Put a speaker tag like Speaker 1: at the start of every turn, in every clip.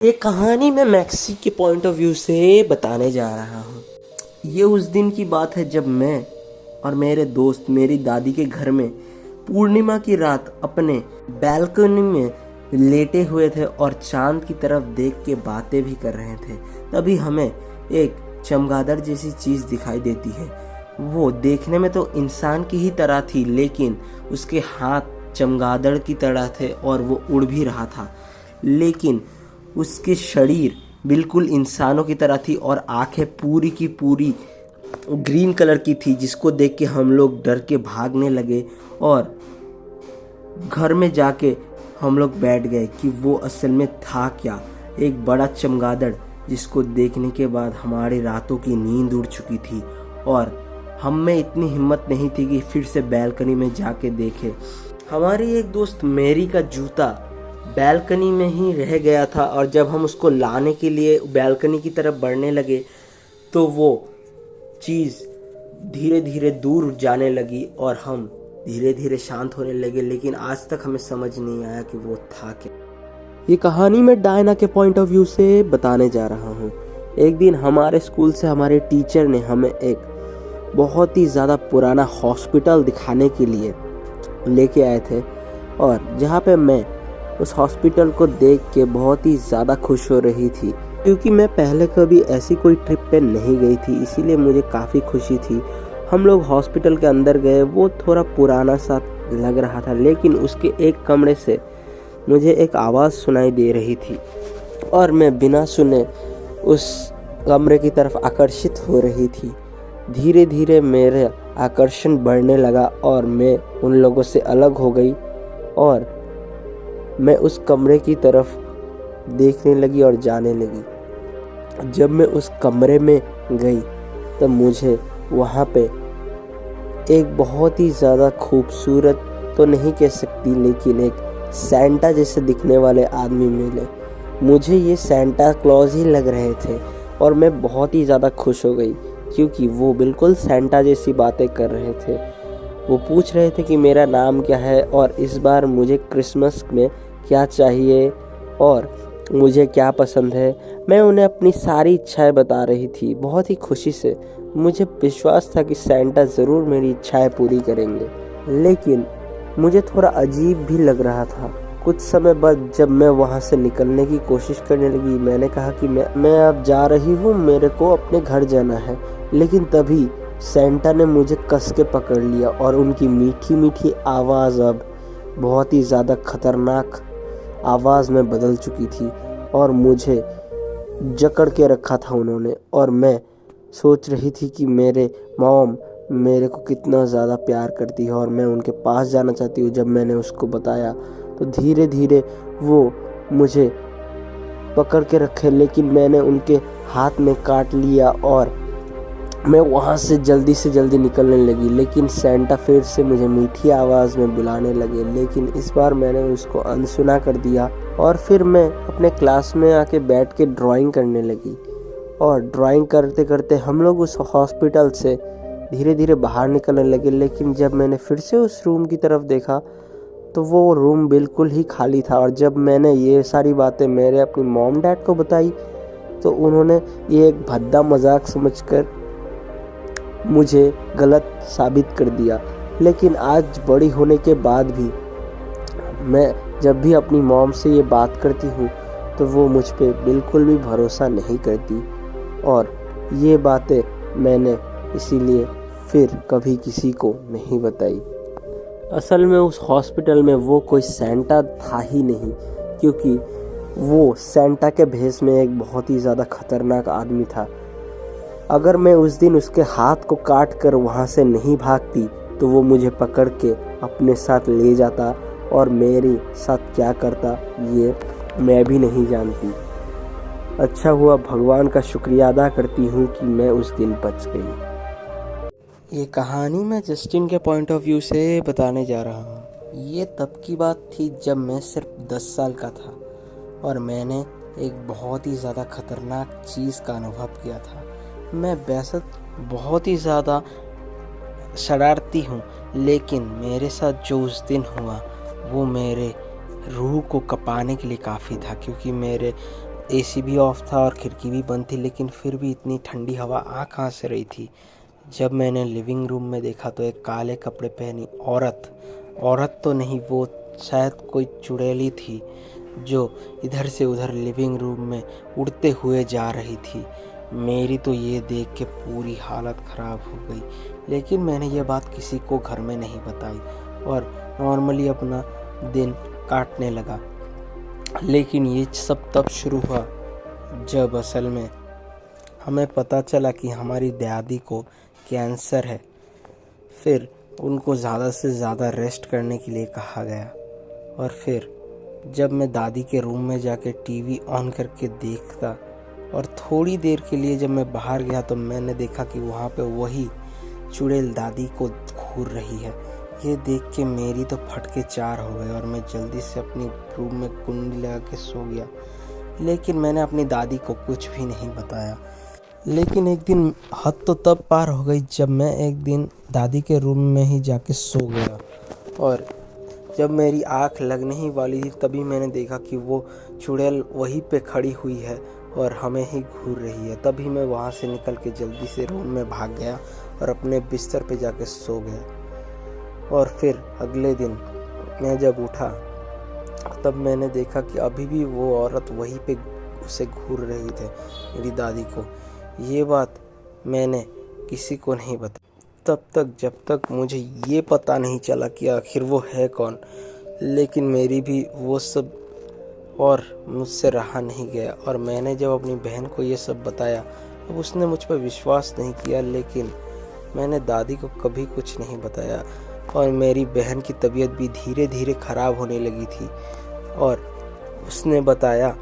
Speaker 1: ये कहानी मैं मैक्सी के पॉइंट ऑफ व्यू से बताने जा रहा हूँ। ये उस दिन की बात है जब मैं और मेरे दोस्त मेरी दादी के घर में पूर्णिमा की रात अपने बैल्कनी में लेटे हुए थे और चांद की तरफ देख के बातें भी कर रहे थे। तभी हमें एक चमगादड़ जैसी चीज़ दिखाई देती है। वो देखने में तो इंसान की ही तरह थी, लेकिन उसके हाथ चमगादड़ की तरह थे और वो उड़ भी रहा था, लेकिन उसके शरीर बिल्कुल इंसानों की तरह थी और आंखें पूरी की पूरी ग्रीन कलर की थी, जिसको देख के हम लोग डर के भागने लगे और घर में जाके हम लोग बैठ गए कि वो असल में था क्या, एक बड़ा चमगादड़, जिसको देखने के बाद हमारी रातों की नींद उड़ चुकी थी और हम में इतनी हिम्मत नहीं थी कि फिर से बैल्कनी में जाके देखे। हमारी एक दोस्त मेरी का जूता बैल्कनी में ही रह गया था और जब हम उसको लाने के लिए बैल्कनी की तरफ बढ़ने लगे तो वो चीज़ धीरे धीरे दूर जाने लगी और हम धीरे धीरे शांत होने लगे, लेकिन आज तक हमें समझ नहीं आया कि वो था क्या। ये कहानी मैं डायना के पॉइंट ऑफ व्यू से बताने जा रहा हूँ। एक दिन हमारे स्कूल से हमारे टीचर ने हमें एक बहुत ही ज़्यादा पुराना हॉस्पिटल दिखाने के लिए लेके आए थे और जहाँ पे मैं उस हॉस्पिटल को देख के बहुत ही ज़्यादा खुश हो रही थी, क्योंकि मैं पहले कभी ऐसी कोई ट्रिप पे नहीं गई थी, इसीलिए मुझे काफ़ी खुशी थी। हम लोग हॉस्पिटल के अंदर गए। वो थोड़ा पुराना सा लग रहा था, लेकिन उसके एक कमरे से मुझे एक आवाज़ सुनाई दे रही थी और मैं बिना सुने उस कमरे की तरफ आकर्षित हो रही थी। धीरे धीरे मेरा आकर्षण बढ़ने लगा और मैं उन लोगों से अलग हो गई और मैं उस कमरे की तरफ देखने लगी और जाने लगी। जब मैं उस कमरे में गई तब मुझे वहाँ पे एक बहुत ही ज़्यादा खूबसूरत तो नहीं कह सकती, लेकिन एक सेंटा जैसे दिखने वाले आदमी मिले। मुझे ये सेंटा क्लॉज ही लग रहे थे और मैं बहुत ही ज़्यादा खुश हो गई, क्योंकि वो बिल्कुल सेंटा जैसी बातें कर रहे थे। वो पूछ रहे थे कि मेरा नाम क्या है और इस बार मुझे क्रिसमस में क्या चाहिए और मुझे क्या पसंद है। मैं उन्हें अपनी सारी इच्छाएं बता रही थी बहुत ही खुशी से। मुझे विश्वास था कि सेंटा ज़रूर मेरी इच्छाएं पूरी करेंगे, लेकिन मुझे थोड़ा अजीब भी लग रहा था। कुछ समय बाद जब मैं वहाँ से निकलने की कोशिश करने लगी, मैंने कहा कि मैं अब जा रही हूँ, मेरे को अपने घर जाना है। लेकिन तभी सेंटा ने मुझे कस के पकड़ लिया और उनकी मीठी मीठी आवाज़ अब बहुत ही ज़्यादा खतरनाक आवाज़ में बदल चुकी थी और मुझे जकड़ के रखा था उन्होंने। और मैं सोच रही थी कि मेरे मॉम मेरे को कितना ज़्यादा प्यार करती है और मैं उनके पास जाना चाहती हूँ। जब मैंने उसको बताया तो धीरे धीरे वो मुझे पकड़ के रखे, लेकिन मैंने उनके हाथ में काट लिया और मैं वहाँ से जल्दी निकलने लगी। लेकिन सेंटा फिर से मुझे मीठी आवाज़ में बुलाने लगे, लेकिन इस बार मैंने उसको अनसुना कर दिया और फिर मैं अपने क्लास में आके बैठ के ड्राइंग करने लगी। और ड्राइंग करते करते हम लोग उस हॉस्पिटल से धीरे धीरे बाहर निकलने लगे। लेकिन जब मैंने फिर से उस रूम की तरफ देखा तो वो रूम बिल्कुल ही खाली था। और जब मैंने ये सारी बातें मेरे अपनी मॉम डैड को बताई तो उन्होंने ये एक भद्दा मजाक समझकर मुझे गलत साबित कर दिया। लेकिन आज बड़ी होने के बाद भी मैं जब भी अपनी मॉम से ये बात करती हूँ तो वो मुझ पे बिल्कुल भी भरोसा नहीं करती और ये बातें मैंने इसीलिए फिर कभी किसी को नहीं बताई। असल में उस हॉस्पिटल में वो कोई सेंटा था ही नहीं, क्योंकि वो सेंटा के भेष में एक बहुत ही ज़्यादा खतरनाक आदमी था। अगर मैं उस दिन उसके हाथ को काट कर वहाँ से नहीं भागती तो वो मुझे पकड़ के अपने साथ ले जाता और मेरे साथ क्या करता ये मैं भी नहीं जानती। अच्छा हुआ, भगवान का शुक्रिया अदा करती हूँ कि मैं उस दिन बच गई। ये कहानी मैं जस्टिन के पॉइंट ऑफ व्यू से बताने जा रहा हूँ। ये तब की बात थी जब मैं सिर्फ 10 साल का था और मैंने एक बहुत ही ज़्यादा खतरनाक चीज़ का अनुभव किया था। मैं वैसे बहुत ही ज़्यादा शरारती हूँ, लेकिन मेरे साथ जो उस दिन हुआ वो मेरे रूह को कँपाने के लिए काफ़ी था, क्योंकि मेरे एसी भी ऑफ था और खिड़की भी बंद थी, लेकिन फिर भी इतनी ठंडी हवा आ कहाँ से रही थी। जब मैंने लिविंग रूम में देखा तो एक काले कपड़े पहनी औरत तो नहीं, वो शायद कोई चुड़ैली थी जो इधर से उधर लिविंग रूम में उड़ते हुए जा रही थी। मेरी तो ये देख के पूरी हालत ख़राब हो गई, लेकिन मैंने ये बात किसी को घर में नहीं बताई और नॉर्मली अपना दिन काटने लगा। लेकिन ये सब तब शुरू हुआ जब असल में हमें पता चला कि हमारी दादी को कैंसर है। फिर उनको ज़्यादा से ज़्यादा रेस्ट करने के लिए कहा गया। और फिर जब मैं दादी के रूम में जाके टीवी ऑन करके देखता और थोड़ी देर के लिए जब मैं बाहर गया तो मैंने देखा कि वहाँ पे वही चुड़ैल दादी को घूर रही है। ये देख के मेरी तो फटके चार हो गए और मैं जल्दी से अपनी रूम में कुंडी लगा के सो गया। लेकिन मैंने अपनी दादी को कुछ भी नहीं बताया। लेकिन एक दिन हद तो तब पार हो गई जब मैं एक दिन दादी के रूम में ही जाके सो गया और जब मेरी आँख लगने ही वाली थी तभी मैंने देखा कि वो चुड़ैल वहीं पे खड़ी हुई है और हमें ही घूर रही है। तभी मैं वहाँ से निकल के जल्दी से रूम में भाग गया और अपने बिस्तर पे जाके सो गया। और फिर अगले दिन मैं जब उठा तब मैंने देखा कि अभी भी वो औरत वहीं पे उसे घूर रही थी, मेरी दादी को। ये बात मैंने किसी को नहीं बताई तब तक जब तक मुझे ये पता नहीं चला कि आखिर वो है कौन। लेकिन मेरी भी वो सब और मुझसे रहा नहीं गया और मैंने जब अपनी बहन को ये सब बताया अब उसने मुझ पर विश्वास नहीं किया। लेकिन मैंने दादी को कभी कुछ नहीं बताया और मेरी बहन की तबीयत भी धीरे धीरे ख़राब होने लगी थी और उसने बताया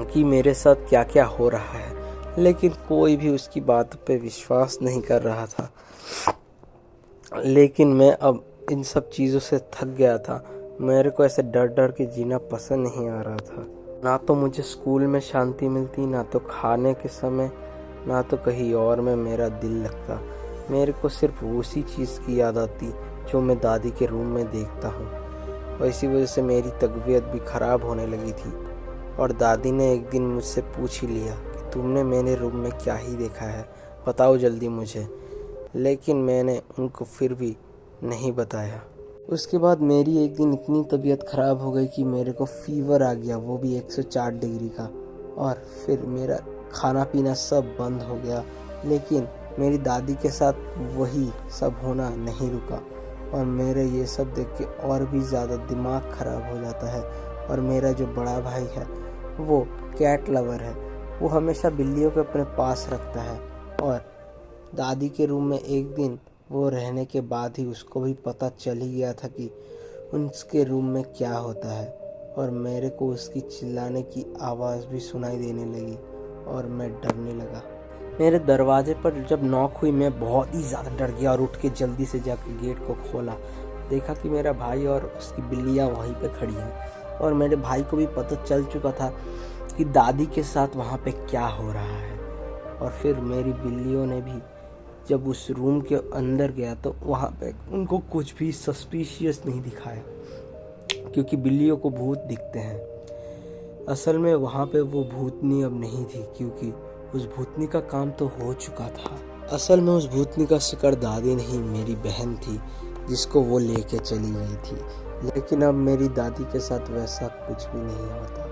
Speaker 1: कि मेरे साथ क्या क्या हो रहा है, लेकिन कोई भी उसकी बात पे विश्वास नहीं कर रहा था। लेकिन मैं अब इन सब चीज़ों से थक गया था। मेरे को ऐसे डर डर के जीना पसंद नहीं आ रहा था। ना तो मुझे स्कूल में शांति मिलती, ना तो खाने के समय, ना तो कहीं और में मेरा दिल लगता। मेरे को सिर्फ उसी चीज़ की याद आती जो मैं दादी के रूम में देखता हूँ और इसी वजह से मेरी तबीयत भी ख़राब होने लगी थी। और दादी ने एक दिन मुझसे पूछ ही लिया कि तुमने मेरे रूम में क्या ही देखा है, बताओ जल्दी मुझे। लेकिन मैंने उनको फिर भी नहीं बताया। उसके बाद मेरी एक दिन इतनी तबीयत ख़राब हो गई कि मेरे को फीवर आ गया, वो भी 104 डिग्री का। और फिर मेरा खाना पीना सब बंद हो गया। लेकिन मेरी दादी के साथ वही सब होना नहीं रुका और मेरे ये सब देख के और भी ज़्यादा दिमाग ख़राब हो जाता है। और मेरा जो बड़ा भाई है वो कैट लवर है, वो हमेशा बिल्लियों को अपने पास रखता है। और दादी के रूम में एक दिन वो रहने के बाद ही उसको भी पता चल ही गया था कि उसके रूम में क्या होता है। और मेरे को उसकी चिल्लाने की आवाज़ भी सुनाई देने लगी और मैं डरने लगा। मेरे दरवाजे पर जब नॉक हुई मैं बहुत ही ज़्यादा डर गया और उठ के जल्दी से जाकर गेट को खोला। देखा कि मेरा भाई और उसकी बिल्लियाँ वहीं पे खड़ी हैं और मेरे भाई को भी पता चल चुका था कि दादी के साथ वहाँ पे क्या हो रहा है। और फिर मेरी बिल्लियों ने भी जब उस रूम के अंदर गया तो वहाँ पे उनको कुछ भी सस्पिशियस नहीं दिखाया, क्योंकि बिल्लियों को भूत दिखते हैं। असल में वहाँ पे वो भूतनी अब नहीं थी, क्योंकि उस भूतनी का काम तो हो चुका था। असल में उस भूतनी का शिकार दादी नहीं, मेरी बहन थी, जिसको वो लेके चली गई थी। लेकिन अब मेरी दादी के साथ वैसा कुछ भी नहीं होता।